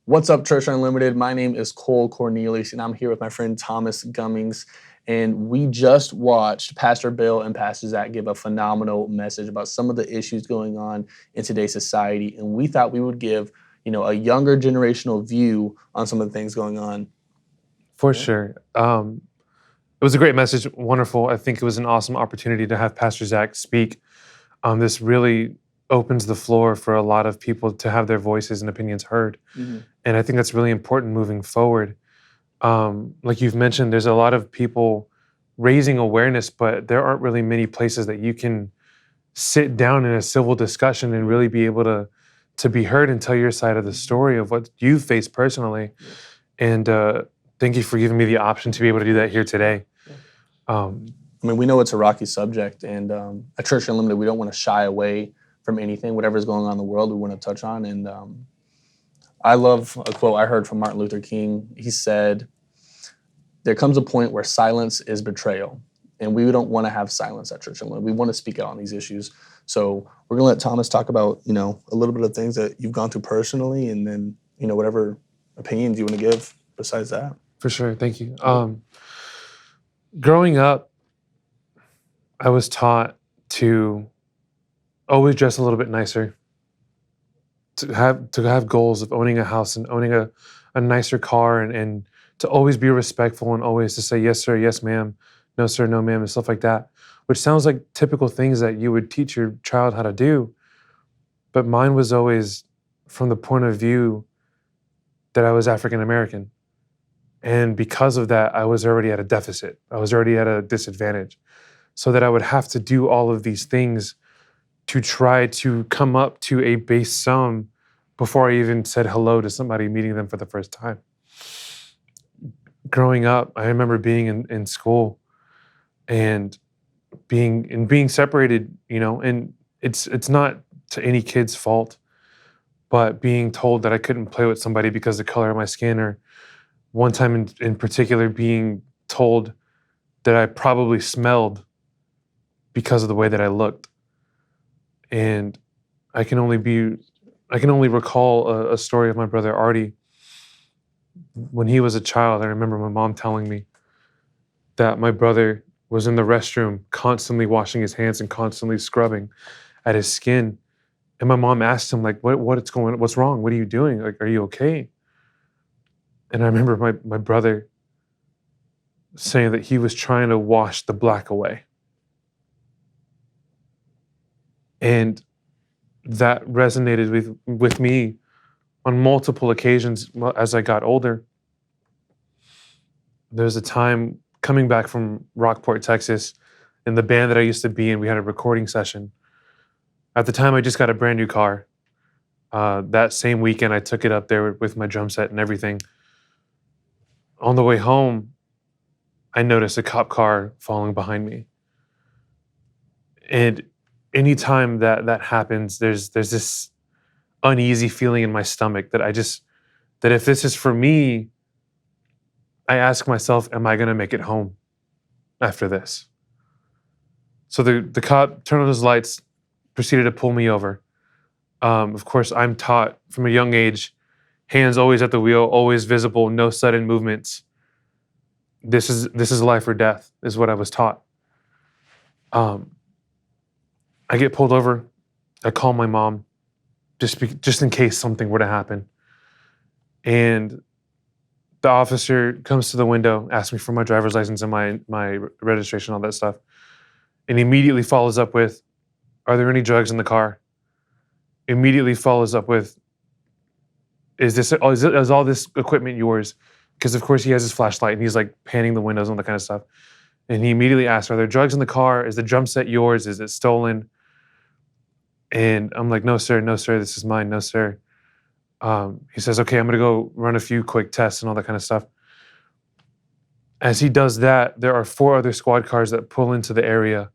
What's up, Church Unlimited? My name is Cole Cornelius, and I'm here with my friend Thomas Gummings. And we just watched Pastor Bill and Pastor Zach give a phenomenal message about some of the issues going on in today's society. And we thought we would give, a younger generational view on some of the things going on. For sure. It was a great message, wonderful. I think it was an awesome opportunity to have Pastor Zach speak. This really opens the floor for a lot of people to have their voices and opinions heard. And I think that's really important moving forward. Like you've mentioned, there's a lot of people raising awareness, but there aren't really many places that you can sit down in a civil discussion and really be able to be heard and tell your side of the story of what you face personally. And thank you for giving me the option to be able to do that here today. We know it's a rocky subject, and at Church Unlimited, we don't want to shy away from anything, whatever's going on in the world, we want to touch on. And I love a quote I heard from Martin Luther King. He said, "There comes a point where silence is betrayal." And we don't want to have silence at Church Unlimited. We want to speak out on these issues. So we're going to let Thomas talk about, a little bit of things that you've gone through personally, and then, whatever opinions you want to give besides that. For sure. Thank you. Growing up, I was taught to always dress a little bit nicer, to have goals of owning a house and owning a nicer car, and to always be respectful and always to say yes sir, yes ma'am, no sir, no ma'am, and stuff like that, which sounds like typical things that you would teach your child how to do. But mine was always from the point of view that I was African American. And because of that, I was already at a deficit. I was already at a disadvantage. So that I would have to do all of these things to try to come up to a base sum before I even said hello to somebody, meeting them for the first time. Growing up, I remember being in school and being separated, and it's not to any kid's fault, but being told that I couldn't play with somebody because of the color of my skin, or one time in particular being told that I probably smelled because of the way that I looked. And I can only recall a story of my brother Artie. When he was a child, I remember my mom telling me that my brother was in the restroom constantly washing his hands and constantly scrubbing at his skin. And my mom asked him, like, what's wrong? What are you doing? Like, are you okay? And I remember my brother saying that he was trying to wash the black away. And that resonated with me on multiple occasions as I got older. There was a time coming back from Rockport, Texas, in the band that I used to be in, we had a recording session. At the time, I just got a brand new car. That same weekend, I took it up there with my drum set and everything. On the way home, I noticed a cop car following behind me. And anytime that happens, there's this uneasy feeling in my stomach that if this is for me, I ask myself, am I gonna make it home after this? So the cop turned on his lights, proceeded to pull me over. Of course, I'm taught from a young age, hands always at the wheel, always visible, no sudden movements. This is life or death, is what I was taught. I get pulled over. I call my mom, just in case something were to happen. And the officer comes to the window, asks me for my driver's license and my registration, all that stuff, and immediately follows up with, "Are there any drugs in the car?" Immediately follows up with, "Is all this equipment yours?" Because of course he has his flashlight and he's like panning the windows and all that kind of stuff. And he immediately asks, "Are there drugs in the car? Is the drum set yours? Is it stolen?" And I'm like, no, sir, this is mine, no, sir. He says, "Okay, I'm gonna go run a few quick tests and all that kind of stuff." As he does that, there are 4 other squad cars that pull into the area.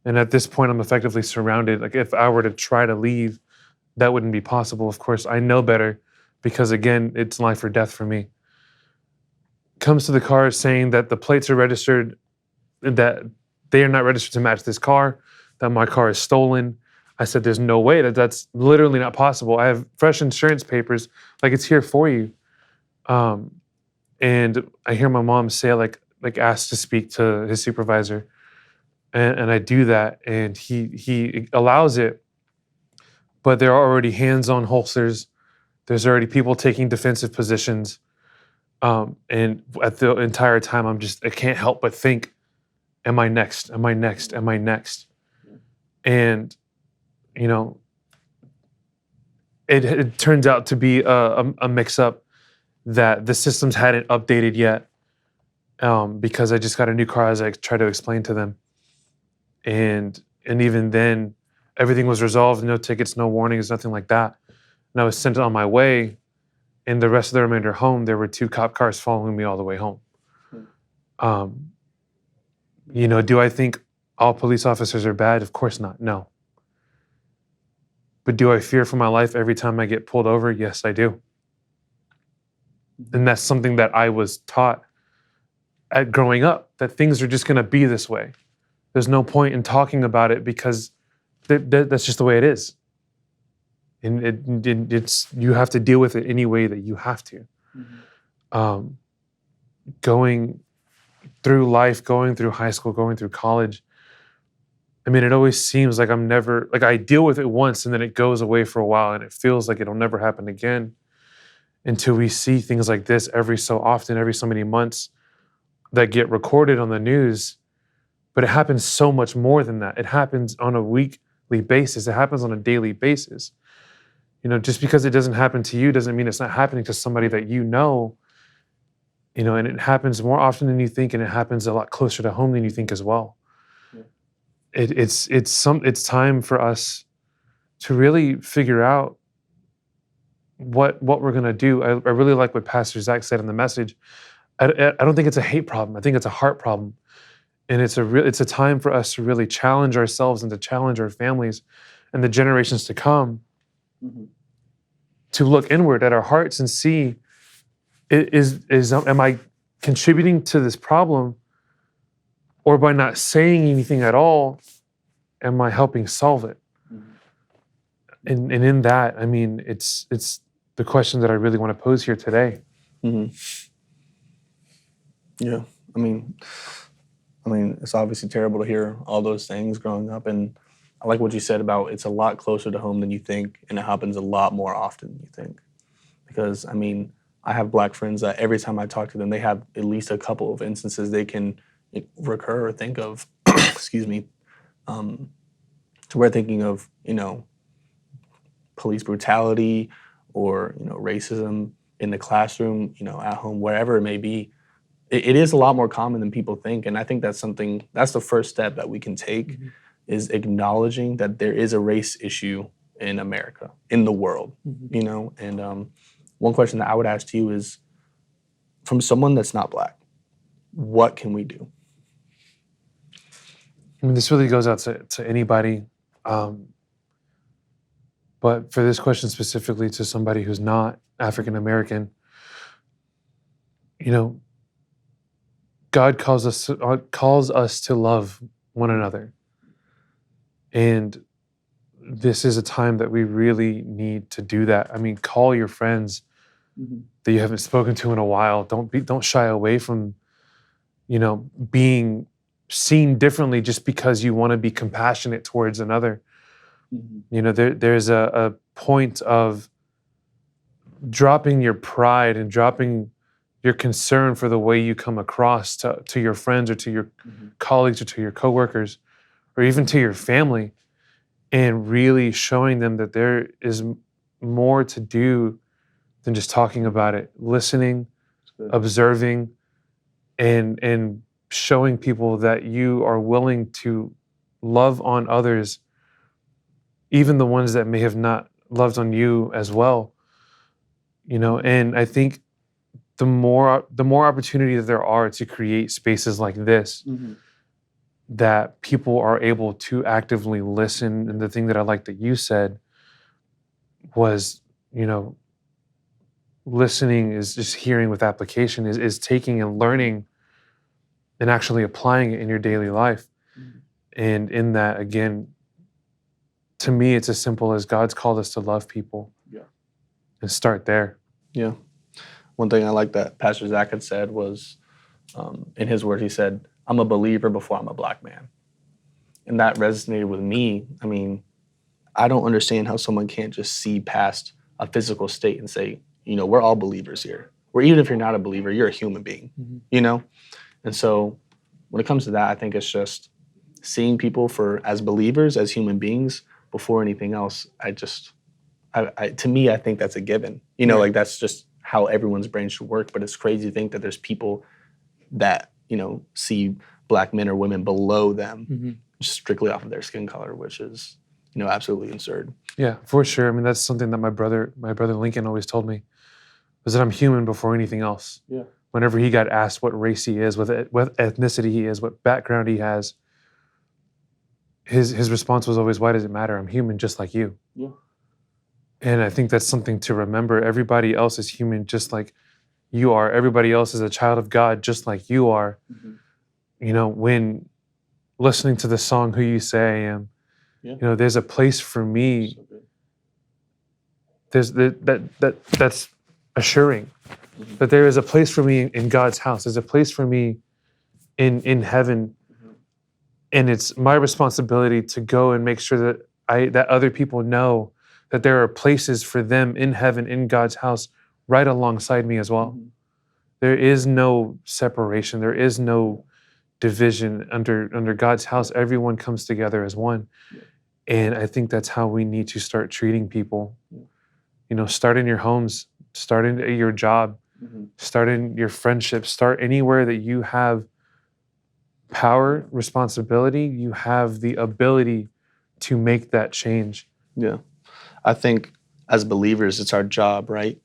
And at this point, I'm effectively surrounded. Like, if I were to try to leave, that wouldn't be possible. Of course, I know better because, again, it's life or death for me. Comes to the car saying that the plates are registered, that they are not registered to match this car, that my car is stolen. I said, there's no way that's literally not possible. I have fresh insurance papers, like it's here for you. Um, and I hear my mom say like ask to speak to his supervisor, and I do that, and he allows it, but there are already hands on holsters. There's already people taking defensive positions, and at the entire time, I can't help but think, am I next? Am I next? Am I next? And you know, it turns out to be a mix up that the systems hadn't updated yet, because I just got a new car, as I try to explain to them, and even then, everything was resolved. No tickets, no warnings, nothing like that. And I was sent on my way. And the rest of the remainder home, there were 2 cop cars following me all the way home. Um, do I think all police officers are bad? Of course not. No. But do I fear for my life every time I get pulled over? Yes, I do. And that's something that I was taught at growing up, that things are just going to be this way. There's no point in talking about it because that's just the way it is. And it's you have to deal with it any way that you have to. Going through life, going through high school, going through college, I mean, it always seems like I'm never, like I deal with it once and then it goes away for a while and it feels like it'll never happen again, until we see things like this every so often, every so many months, that get recorded on the news. But it happens so much more than that. It happens on a weekly basis. It happens on a daily basis. Just because it doesn't happen to you doesn't mean it's not happening to somebody that you know. And it happens more often than you think, and it happens a lot closer to home than you think as well. Yeah. It's time for us to really figure out what we're gonna do. I really like what Pastor Zach said in the message. I don't think it's a hate problem. I think it's a heart problem, and it's a time for us to really challenge ourselves and to challenge our families and the generations to come. To look inward at our hearts and see, am I contributing to this problem, or by not saying anything at all, am I helping solve it? And in that, I mean, it's the question that I really want to pose here today. Yeah, I mean, it's obviously terrible to hear all those things growing up, and I like what you said about it's a lot closer to home than you think, and it happens a lot more often than you think. Because, I have Black friends that every time I talk to them, they have at least a couple of instances they can recur or think of, excuse me, to where thinking of, police brutality or, racism in the classroom, at home, wherever it may be. It is a lot more common than people think, and I think that's the first step that we can take, is acknowledging that there is a race issue in America, in the world, and one question that I would ask to you is, from someone that's not Black, what can we do? I mean, this really goes out to anybody, but for this question specifically, to somebody who's not African American, God calls us to love one another. And this is a time that we really need to do that. I mean, call your friends that you haven't spoken to in a while. Don't shy away from, being seen differently just because you want to be compassionate towards another. There's a point of dropping your pride and dropping your concern for the way you come across to your friends or to your colleagues or to your coworkers or even to your family, and really showing them that there is more to do than just talking about it, listening, observing, and showing people that you are willing to love on others, even the ones that may have not loved on you as well. And I think the more opportunity that there are to create spaces like this, that people are able to actively listen. And the thing that I like that you said was, listening is just hearing with application, is taking and learning and actually applying it in your daily life. And in that, again, to me, it's as simple as God's called us to love people. Yeah. And start there. Yeah. One thing I like that Pastor Zach had said was, in his words, he said, "I'm a believer before I'm a black man." And that resonated with me. I mean, I don't understand how someone can't just see past a physical state and say, we're all believers here. Or even if you're not a believer, you're a human being, And so when it comes to that, I think it's just seeing people as believers, as human beings, before anything else. To me, I think that's a given. Like that's just how everyone's brain should work. But it's crazy to think that there's people that, see black men or women below them strictly off of their skin color, which is, absolutely absurd. Yeah, for sure. I mean, that's something that my brother Lincoln always told me, was that I'm human before anything else. Yeah. Whenever he got asked what race he is, what ethnicity he is, what background he has, his response was always, "Why does it matter? I'm human just like you." Yeah. And I think that's something to remember. Everybody else is human just like you are. Everybody else is a child of God just like you are. When listening to the song "Who You Say I Am," there's a place for me. There's that's assuring that there is a place for me in God's house. There's a place for me in heaven, and it's my responsibility to go and make sure that other people know that there are places for them in heaven, in God's house, right alongside me as well. There is no separation. There is no division under God's house. Everyone comes together as one. And I think that's how we need to start treating people. Start in your homes, start in your job, start in your friendships, start anywhere that you have power, responsibility, you have the ability to make that change. Yeah. I think as believers, it's our job, right?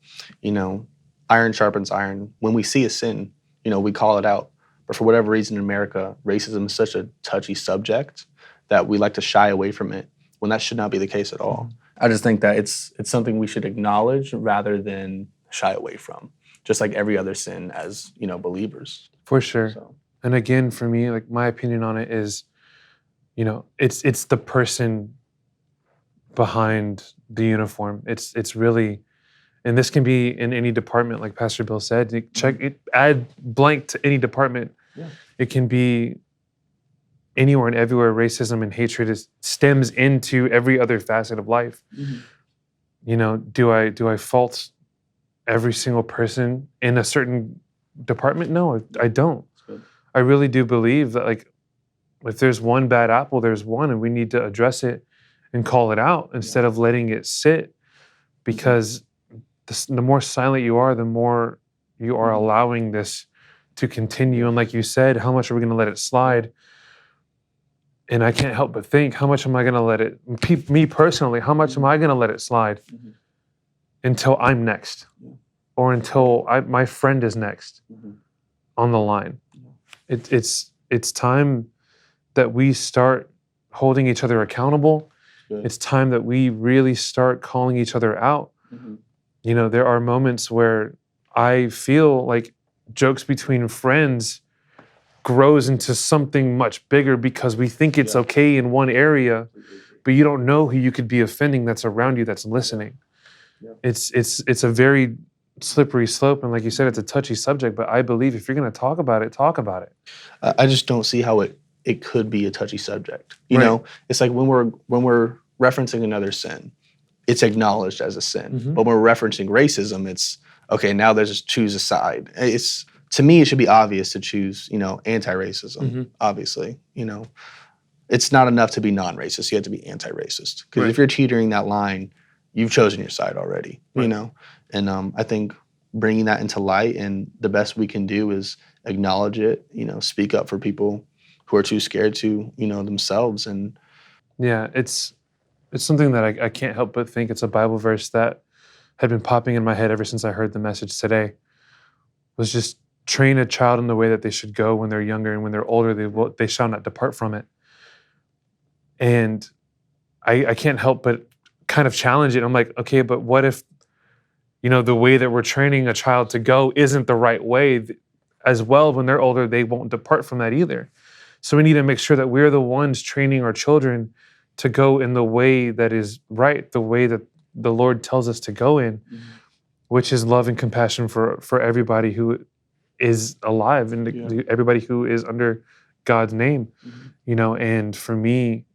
Iron sharpens iron. When we see a sin, we call it out. But for whatever reason in America, racism is such a touchy subject that we like to shy away from it, when that should not be the case at all. I just think that it's something we should acknowledge rather than shy away from, just like every other sin as, believers. For sure. So. And again, for me, like my opinion on it is, it's the person behind the uniform. It's really, and this can be in any department, like Pastor Bill said. Add blank to any department. Yeah. It can be anywhere and everywhere. Racism and hatred stems into every other facet of life. Do I fault every single person in a certain department? No, I don't. I really do believe that, like, if there's one bad apple, there's one, and we need to address it and call it out instead of letting it sit, because the more silent you are, the more you are allowing this to continue. And like you said, how much are we going to let it slide? And I can't help but think, how much am I going to let it, me personally, how much am I going to let it slide until I'm next, or until my friend is next on the line? It's time that we start holding each other accountable. It's time that we really start calling each other out. There are moments where I feel like jokes between friends grows into something much bigger because we think it's okay in one area, but you don't know who you could be offending that's around you, that's listening. It's a very slippery slope, and like you said, it's a touchy subject, but I believe if you're going to talk about it, talk about it. I just don't see how it could be a touchy subject. You know, it's like when we're referencing another sin, it's acknowledged as a sin. But when we're referencing racism, it's okay, now there's just choose a side. To me, it should be obvious to choose, anti-racism, obviously. It's not enough to be non-racist. You have to be anti-racist. Because if you're teetering that line, you've chosen your side already, And I think bringing that into light, and the best we can do is acknowledge it, speak up for people who are too scared to, themselves. And yeah, it's something that I can't help but think it's a Bible verse that had been popping in my head ever since I heard the message today. Was just train a child in the way that they should go when they're younger, and when they're older, they shall not depart from it. And I can't help but kind of challenge it. I'm like, okay, but what if, the way that we're training a child to go isn't the right way as well? When they're older, they won't depart from that either. So we need to make sure that we're the ones training our children to go in the way that is right, the way that the Lord tells us to go in, which is love and compassion for everybody who is alive and everybody who is under God's name, you know. And for me,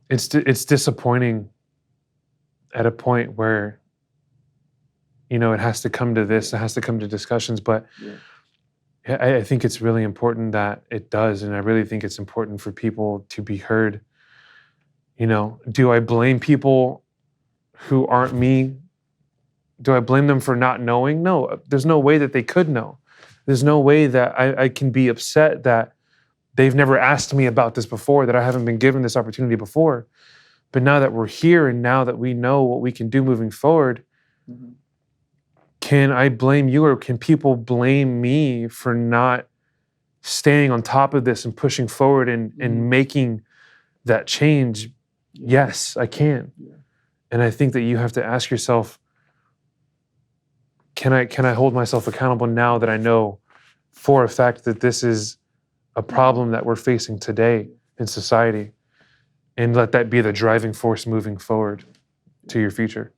it's disappointing at a point where, you know, it has to come to this, it has to come to discussions, but I think it's really important that it does, and I really think it's important for people to be heard. You know, do I blame people who aren't me? Do I blame them for not knowing? No, there's no way that they could know. There's no way that I can be upset that they've never asked me about this before, that I haven't been given this opportunity before. But now that we're here and now that we know what we can do moving forward, can I blame you, or can people blame me for not staying on top of this and pushing forward and making that change? Yes, I can. And I think that you have to ask yourself, can I hold myself accountable now that I know for a fact that this is a problem that we're facing today in society, and let that be the driving force moving forward to your future?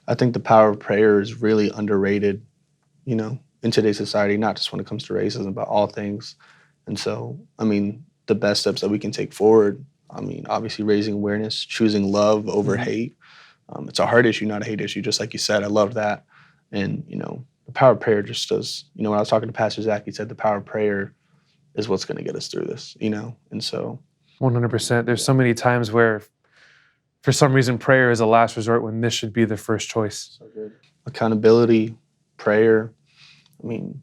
I think the power of prayer is really underrated, you know, in today's society, not just when it comes to racism, but all things. And so, I mean, the best steps that we can take forward, I mean, obviously raising awareness, choosing love over hate. It's a heart issue, not a hate issue, just like you said. I love that. And, you know, the power of prayer just does, you know, when I was talking to Pastor Zach, he said the power of prayer is what's going to get us through this, you know? And so 100%. There's so many times where, for some reason, prayer is a last resort when this should be the first choice. So good. Accountability, prayer, I mean,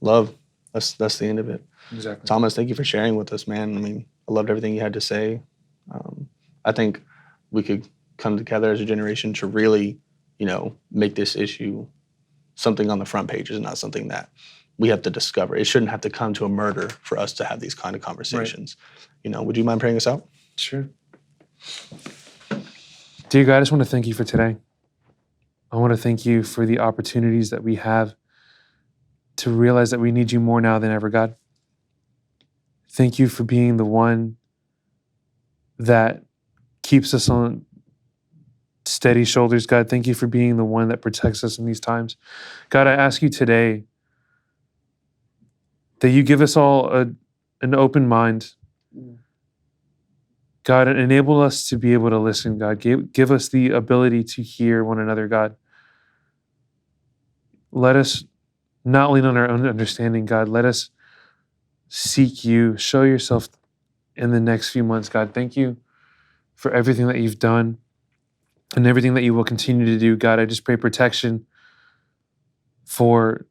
love, that's the end of it. Exactly. Thomas, thank you for sharing with us, man. I mean, I loved everything you had to say. I think we could come together as a generation to really, you know, make this issue something on the front pages, not something that we have to discover. It shouldn't have to come to a murder for us to have these kind of conversations. Right. You know, would you mind praying us out? Sure. Dear God, I just want to thank you for today. I want to thank you for the opportunities that we have to realize that we need you more now than ever, God. Thank you for being the one that keeps us on steady shoulders, God. Thank you for being the one that protects us in these times. God, I ask you today that you give us all an open mind. God, enable us to be able to listen, God. Give us the ability to hear one another, God. Let us not lean on our own understanding, God. Let us seek you. Show yourself in the next few months, God. Thank you for everything that you've done and everything that you will continue to do, God. I just pray protection for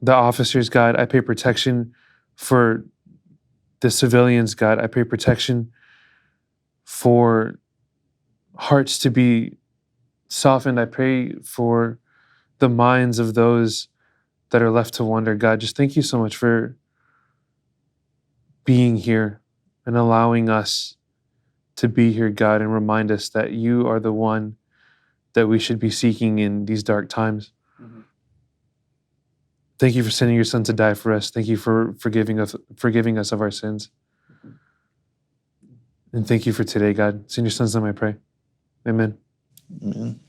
the officers, God. I pray protection for the civilians, God. I pray protection for hearts to be softened. I pray for the minds of those that are left to wonder, God. Just thank you so much for being here and allowing us to be here, God, and remind us that you are the one that we should be seeking in these dark times. Thank you for sending your son to die for us. Thank you for forgiving us of our sins. And thank you for today, God. It's in your son's name I pray. Amen. Amen.